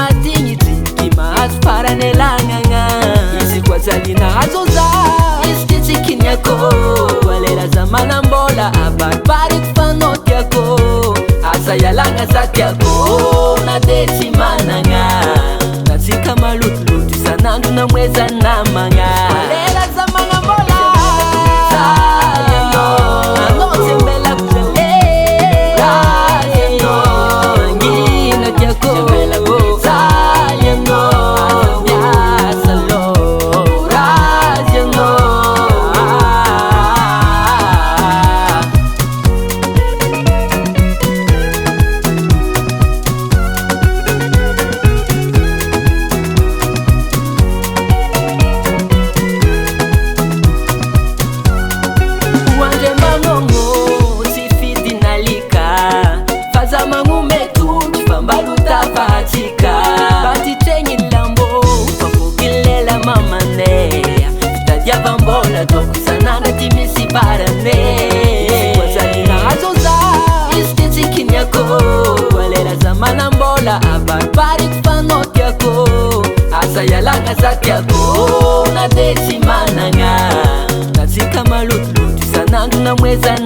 mahadignidy mahazo faranelagna izy koa jalinazo za izy titsikiny akô alera za manambola abaribariko fanao tiako asa ialagna za tiako na de tsy managna natsika malotoloto isanandro namoeza namagna alera za manambola anao tsy mbela manambola abaribariko fanao tiako asa ialagna za tiako na de tsy managna natsika malotoloto isanandro namoeza